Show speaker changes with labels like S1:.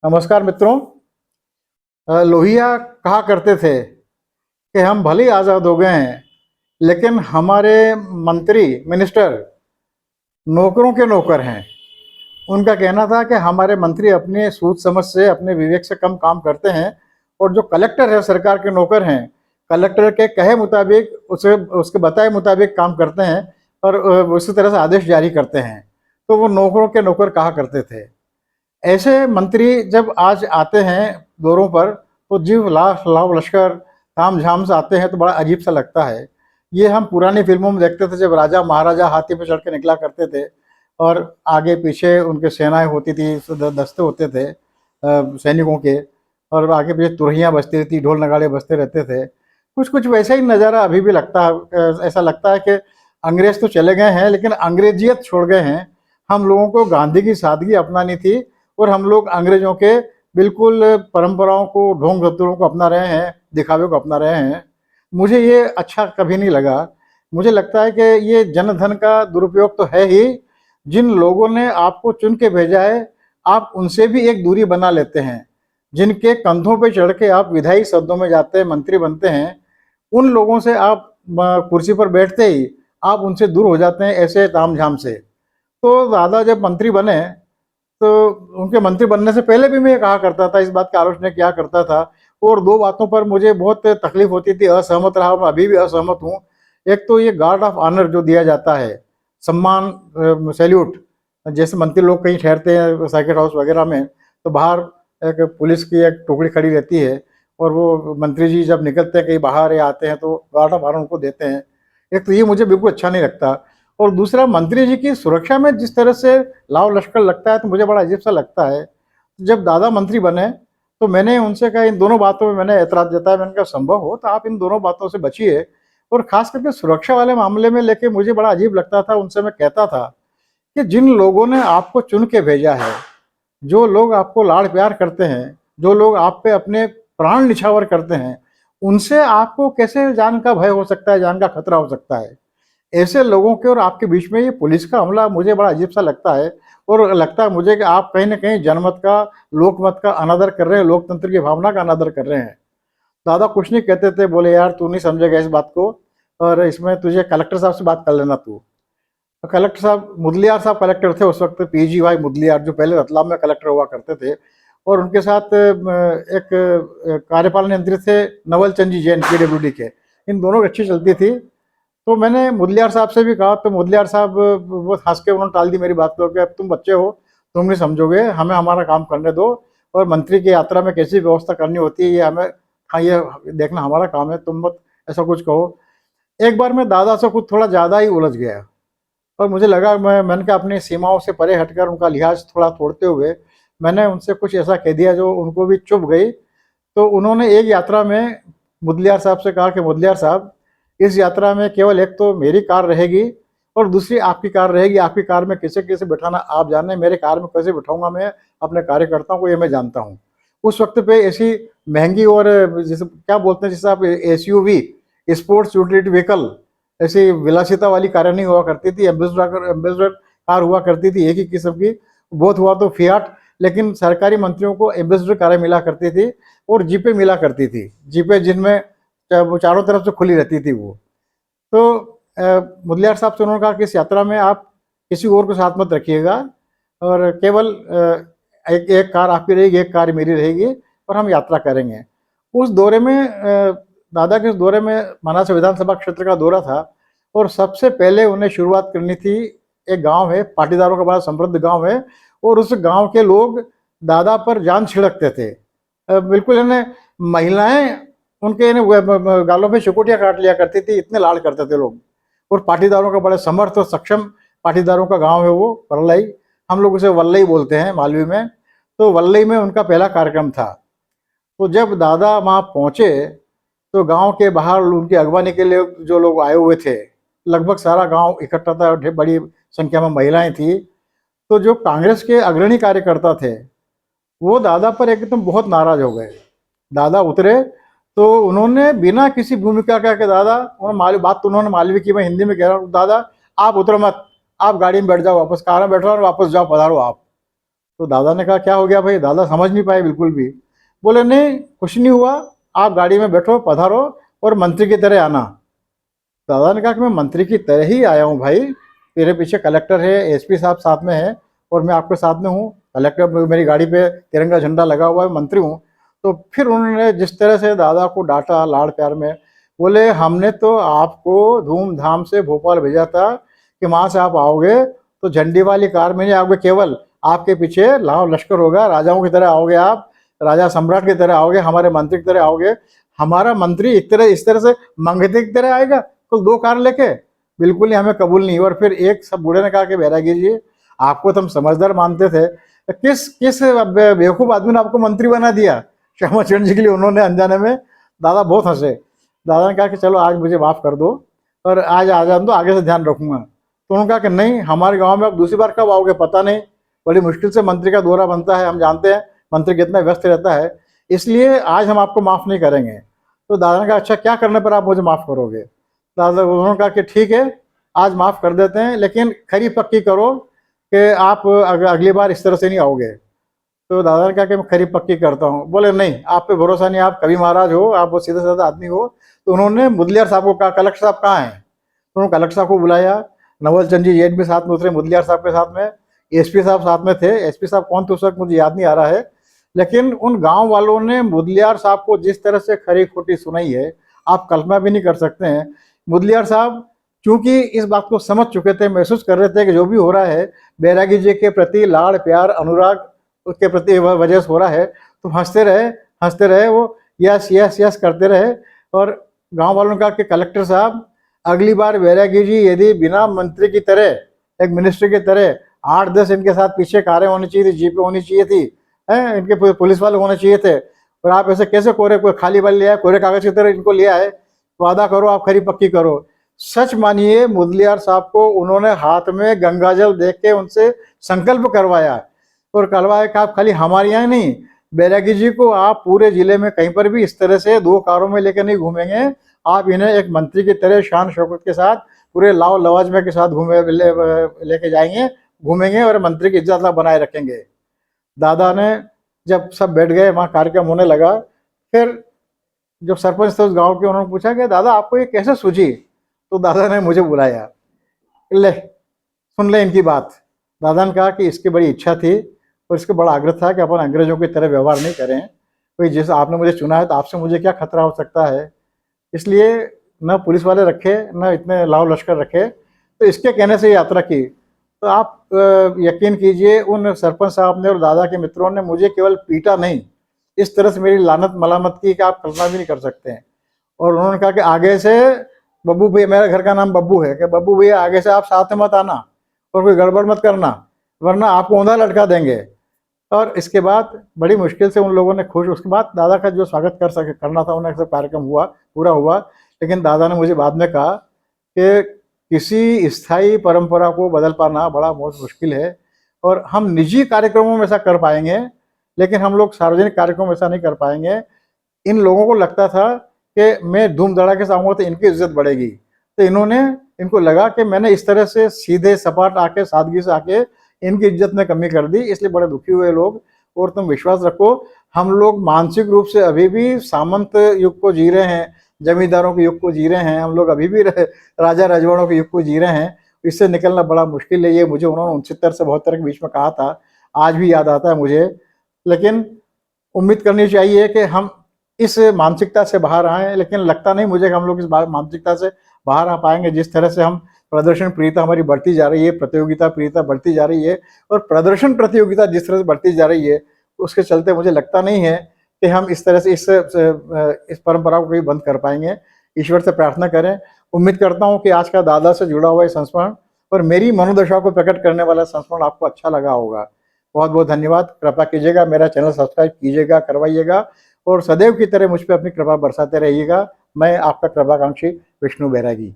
S1: नमस्कार मित्रों। लोहिया कहा करते थे कि हम भले ही आज़ाद हो गए हैं, लेकिन हमारे मंत्री मिनिस्टर नौकरों के नौकर हैं। उनका कहना था कि हमारे मंत्री अपने सूझ समझ से, अपने विवेक से कम काम करते हैं, और जो कलेक्टर है सरकार के नौकर हैं, कलेक्टर के कहे मुताबिक, उसे उसके बताए मुताबिक काम करते हैं और उसी तरह से आदेश जारी करते हैं। तो वो नौकरों के नौकर कहा करते थे। ऐसे मंत्री जब आज आते हैं दौरों पर, तो जीव लाख लाव लश्कर ताम झाम से आते हैं, तो बड़ा अजीब सा लगता है। ये हम पुरानी फिल्मों में देखते थे, जब राजा महाराजा हाथी पर चढ़ के निकला करते थे और आगे पीछे उनके सेनाएं होती थी, दस्ते होते थे सैनिकों के, और आगे पीछे तुरहियां बजती रहती, ढोल नगाड़े बजते रहते थे। कुछ कुछ वैसा ही नज़ारा अभी भी लगता है। ऐसा लगता है कि अंग्रेज तो चले गए हैं, लेकिन अंग्रेजियत छोड़ गए हैं। हम लोगों को गांधी की सादगी अपनानी थी, और हम लोग अंग्रेजों के बिल्कुल परंपराओं को, ढोंग रत्तों को अपना रहे हैं, दिखावे को अपना रहे हैं। मुझे ये अच्छा कभी नहीं लगा। मुझे लगता है कि ये जनधन का दुरुपयोग तो है ही। जिन लोगों ने आपको चुन के भेजा है, आप उनसे भी एक दूरी बना लेते हैं। जिनके कंधों पे चढ़ के आप विधायी सदनों में जाते हैं, मंत्री बनते हैं, उन लोगों से आप कुर्सी पर बैठते ही आप उनसे दूर हो जाते हैं, ऐसे तामझाम से। तो दादा जब मंत्री बने, तो उनके मंत्री बनने से पहले भी मैं ये कहा करता था, इस बात की आलोचना किया करता था, और दो बातों पर मुझे बहुत तकलीफ होती थी, असहमत रहा, मैं अभी भी असहमत हूँ। एक तो ये गार्ड ऑफ ऑनर जो दिया जाता है, सम्मान, सैल्यूट, जैसे मंत्री लोग कहीं ठहरते हैं सर्किट हाउस वगैरह में, तो बाहर एक पुलिस की एक टुकड़ी खड़ी रहती है, और वो मंत्री जी जब निकलते हैं कहीं बाहर या आते हैं, तो गार्ड ऑफ ऑनर उनको देते हैं। एक तो ये मुझे बिल्कुल अच्छा नहीं लगता, और दूसरा मंत्री जी की सुरक्षा में जिस तरह से लाव लश्कर लगता है, तो मुझे बड़ा अजीब सा लगता है। जब दादा मंत्री बने, तो मैंने उनसे कहा, इन दोनों बातों में मैंने ऐतराज जताया। मैंने कहा संभव हो तो आप इन दोनों बातों से बचिए, और खास करके सुरक्षा वाले मामले में लेके मुझे बड़ा अजीब लगता था। उनसे मैं कहता था कि जिन लोगों ने आपको चुन के भेजा है, जो लोग आपको लाड़ प्यार करते हैं, जो लोग आप पे अपने प्राण निछावर करते हैं, उनसे आपको कैसे जान का भय हो सकता है, जान का खतरा हो सकता है? ऐसे लोगों के और आपके बीच में ये पुलिस का हमला मुझे बड़ा अजीब सा लगता है। और लगता है मुझे कि आप कहीं ना कहीं जनमत का, लोकमत का अनादर कर रहे हैं, लोकतंत्र की भावना का अनादर कर रहे हैं। दादा कुछ नहीं कहते थे, बोले यार तू नहीं समझेगा इस बात को, और इसमें तुझे कलेक्टर साहब से बात कर लेना तू। तो कलेक्टर साहब, मुदलियार साहब कलेक्टर थे उस वक्त, पीजी भाई मुदलियार, जो पहले रतलाम में कलेक्टर हुआ करते थे, और उनके साथ एक कार्यपालन यंत्री थे नवल चंद जी जैन, पीडब्ल्यूडी के। इन दोनों की अच्छी चलती थी। तो मैंने मुदलियार साहब से भी कहा, तो मुदलियार साहब वो हंस के उन्होंने टाल दी मेरी बात को कि अब तुम बच्चे हो, तुम नहीं समझोगे, हमें हमारा काम करने दो, और मंत्री की यात्रा में कैसी व्यवस्था करनी होती है ये हमें, हाँ, ये देखना हमारा काम है, तुम मत ऐसा कुछ कहो। एक बार मैं दादा से कुछ थोड़ा ज़्यादा ही उलझ गया, और मुझे लगा, मैंने कहा अपनी सीमाओं से परे हटकर उनका लिहाज थोड़ा तोड़ते हुए मैंने उनसे कुछ ऐसा कह दिया जो उनको भी चुभ गई। तो उन्होंने एक यात्रा में मुदलियार साहब से कहा कि मुदलियार साहब, इस यात्रा में केवल एक तो मेरी कार रहेगी, और दूसरी आपकी कार रहेगी। आपकी कार में किसे किसे बिठाना आप जाने, मेरे कार में कैसे बिठाऊंगा मैं अपने कार्यकर्ताओं को, ये मैं जानता हूँ। उस वक्त पे ऐसी महंगी और जैसे क्या बोलते हैं, जैसे आप एसयूवी, स्पोर्ट्स यूटिलिटी व्हीकल, ऐसी विलासिता वाली कारें नहीं हुआ करती थी। एम्बेसडर कार हुआ करती थी एक ही किस्म की, बहुत हुआ तो फियाट, लेकिन सरकारी मंत्रियों को एम्बेसडर कारें मिला करती थी, और जीपें मिला करती थी, जीपें जिनमें वो चारों तरफ से खुली रहती थी वो। तो मुदलियार साहब से उन्होंने कहा कि इस यात्रा में आप किसी और को साथ मत रखिएगा, और केवल एक एक कार आपकी रहेगी, एक कार मेरी रहेगी, और हम यात्रा करेंगे। उस दौरे में दादा के उस दौरे में मनासा विधानसभा क्षेत्र का दौरा था, और सबसे पहले उन्हें शुरुआत करनी थी। एक गांव है, पाटीदारों का बड़ा समृद्ध गांव है, और उस गांव के लोग दादा पर जान छिड़कते थे। बिल्कुल इन्हें महिलाएं उनके गालों पे शिकोटियां काट लिया करती थी, इतने लाड़ करते थे लोग। और पाटीदारों का बड़े समर्थ और सक्षम पाटीदारों का गांव है वो, वल्लई, हम लोग उसे वल्लई बोलते हैं मालवी में। तो वल्लई में उनका पहला कार्यक्रम था। तो जब दादा वहाँ पहुँचे, तो गांव के बाहर उनकी अगवानी के लिए जो लोग आए हुए थे, लगभग सारा गांव इकट्ठा था, बड़ी संख्या में महिलाएं थी। तो जो कांग्रेस के अग्रणी कार्यकर्ता थे, वो दादा पर एकदम बहुत नाराज हो गए। दादा उतरे, तो उन्होंने बिना किसी भूमिका का कि दादा, उन्होंने बात तो उन्होंने मालवी की, मैं हिंदी में कह रहा हूँ, दादा आप उतरो मत, आप गाड़ी में बैठ जाओ, वापस कार में बैठो और वापस जाओ, पधारो आप। तो दादा ने कहा क्या हो गया भाई? दादा समझ नहीं पाए बिल्कुल भी। बोले नहीं कुछ नहीं हुआ, आप गाड़ी में बैठो, पधारो और मंत्री की तरह आना। दादा ने कहा कि मैं मंत्री की तरह ही आया हूँ भाई, मेरे पीछे कलेक्टर है, एसपी साहब साथ में है और मैं आपके साथ में हूँ, कलेक्टर मेरी गाड़ी पे तिरंगा झंडा लगा हुआ है, मंत्री हूँ। तो फिर उन्होंने जिस तरह से दादा को डांटा लाड़ प्यार में, बोले हमने तो आपको धूमधाम से भोपाल भेजा था कि वहाँ से आप आओगे तो झंडी वाली कार में नहीं आओगे, केवल आपके पीछे लाव लश्कर होगा, राजाओं की तरह आओगे आप, राजा सम्राट की तरह आओगे, हमारे मंत्री की तरह आओगे। हमारा मंत्री इस तरह से मंगते की तरह आएगा तो 2 कार लेके? बिल्कुल ही हमें कबूल नहीं। और फिर एक सब बूढ़े ने कहा कि बैरागी जी, आपको तो हम समझदार मानते थे, किस किस बेवकूफ आदमी ने आपको मंत्री बना दिया? क्षमा चरण जी के लिए उन्होंने अनजाने में, दादा बहुत हंसे। दादा ने कहा कि चलो आज मुझे माफ कर दो और आज आ जान दो, आगे से ध्यान रखूंगा। तो उन्होंने कहा कि नहीं, हमारे गांव में आप दूसरी बार कब आओगे पता नहीं, बड़ी मुश्किल से मंत्री का दौरा बनता है, हम जानते हैं मंत्री कितना व्यस्त रहता है, इसलिए आज हम आपको माफ नहीं करेंगे। तो दादा ने कहा अच्छा क्या करने पर आप मुझे माफ करोगे? दादा उन्होंने कहा कि ठीक है आज माफ कर देते हैं, लेकिन खरी पक्की करो कि आप अगली बार इस तरह से नहीं आओगे। तो दादा ने कहा कि मैं खरी पक्की करता हूँ। बोले नहीं, आप पे भरोसा नहीं, आप कभी महाराज हो, आप वो सीधे साधा आदमी हो। तो उन्होंने मुदलियार साहब को कहा कलेक्टर साहब कहाँ हैं? तो उन्होंने कलेक्टर साहब को बुलाया, नवल चंद जी जेठ भी साथ में उतरे मुदलियार साहब के साथ में, एसपी साहब साथ में थे। एसपी साहब कौन थे उस वक्त मुझे याद नहीं आ रहा है, लेकिन उन गांव वालों ने मुदलियार साहब को जिस तरह से खरी खोटी सुनाई है आप कल्पना भी नहीं कर सकते हैं। मुदलियार साहब चूंकि इस बात को समझ चुके थे, महसूस कर रहे थे कि जो भी हो रहा है बैरागी जी के प्रति लाड़ प्यार अनुराग उसके प्रति वजह से हो रहा है, तो हंसते रहे वो, यस यस यस करते रहे। और गांव वालों ने कहा कि कलेक्टर साहब अगली बार बैरागी जी यदि बिना मंत्री की तरह एक मिनिस्टर की तरह 8-10 इनके साथ पीछे कारें होनी चाहिए थी, जीपें होनी चाहिए थी, हैं इनके पुलिस वाले होने चाहिए थे, और आप ऐसे कैसे कोई खाली बल लिया है, कोरे कागज की तरह इनको लिया है? वादा करो, आप खरी पक्की करो। सच मानिए मुदलियार साहब को उन्होंने हाथ में गंगाजल देख के उनसे संकल्प करवाया और कहलवाया कि आप खाली हमारे यहाँ नहीं, बैरागी जी को आप पूरे जिले में कहीं पर भी इस तरह से 2 कारों में लेकर नहीं घूमेंगे, आप इन्हें एक मंत्री की तरह शान शौकत के साथ पूरे लाव लवाजमे के साथ लेके जाएंगे, घूमेंगे और मंत्री की इज्जत बनाए रखेंगे। दादा ने जब सब बैठ गए, वहाँ कार्यक्रम होने लगा, फिर जो सरपंच थे उस गांव के, उन्होंने पूछा कि दादा आपको ये कैसे सूझी? तो दादा ने मुझे बुलाया, ले सुन ले इनकी बात। दादा ने कहा कि इसकी बड़ी इच्छा थी और इसका बड़ा आग्रह था कि अपन अंग्रेजों की तरह व्यवहार नहीं करें, कोई जैसे आपने मुझे चुना है तो आपसे मुझे क्या खतरा हो सकता है, इसलिए न पुलिस वाले रखे न इतने लाव लश्कर रखे, तो इसके कहने से यात्रा की। तो आप यकीन कीजिए उन सरपंच साहब ने और दादा के मित्रों ने मुझे केवल पीटा नहीं, इस तरह से मेरी लानत मलामत की कि आप कल्पना भी नहीं कर सकते हैं। और उन्होंने कहा कि आगे से बब्बू भैया, मेरा घर का नाम बब्बू है, कि बब्बू भैया आगे से आप साथ में मत आना और कोई गड़बड़ मत करना, वरना आपको औंधा लटका देंगे। और इसके बाद बड़ी मुश्किल से उन लोगों ने उसके बाद दादा का जो स्वागत करना था उन्हें सब कार्यक्रम हुआ, पूरा हुआ। लेकिन दादा ने मुझे बाद में कहा कि किसी स्थायी परंपरा को बदल पाना बड़ा बहुत मुश्किल है, और हम निजी कार्यक्रमों में ऐसा कर पाएंगे लेकिन हम लोग सार्वजनिक कार्यक्रमों में ऐसा नहीं कर पाएंगे। इन लोगों को लगता था कि मैं धूम धड़ाके से आऊँगा तो इनकी इज्जत बढ़ेगी, तो इनको लगा कि मैंने इस तरह से सीधे सपाट आके सादगी से आके इनकी इज्जत में कमी कर दी, इसलिए बड़े दुखी हुए लोग। और तुम विश्वास रखो हम लोग मानसिक रूप से अभी भी सामंत युग को जी रहे हैं, जमींदारों के युग को जी रहे हैं, हम लोग अभी भी राजा रजवाड़ों के युग को जी रहे हैं। इससे निकलना बड़ा मुश्किल है, ये मुझे उन्होंने 69 से 72 के बीच में कहा था, आज भी याद आता है मुझे। लेकिन उम्मीद करनी चाहिए कि हम इस मानसिकता से बाहर आए, लेकिन लगता नहीं मुझे कि हम लोग इस मानसिकता से बाहर आ पाएंगे। जिस तरह से हम प्रदर्शन प्रियता हमारी बढ़ती जा रही है, प्रतियोगिता प्रियता बढ़ती जा रही है, और प्रदर्शन प्रतियोगिता जिस तरह से बढ़ती जा रही है, उसके चलते मुझे लगता नहीं है कि हम इस तरह से इस परंपरा को कहीं बंद कर पाएंगे। ईश्वर से प्रार्थना करें। उम्मीद करता हूँ कि आज का दादा से जुड़ा हुआ ये संस्मरण और मेरी मनोदशा को प्रकट करने वाला संस्मरण आपको अच्छा लगा होगा। बहुत बहुत धन्यवाद। कृपा कीजिएगा, मेरा चैनल सब्सक्राइब कीजिएगा, करवाइएगा, और सदैव की तरह मुझ पर अपनी कृपा बरसाते रहिएगा। मैं आपका कृपाकांक्षी विष्णु बैरागी।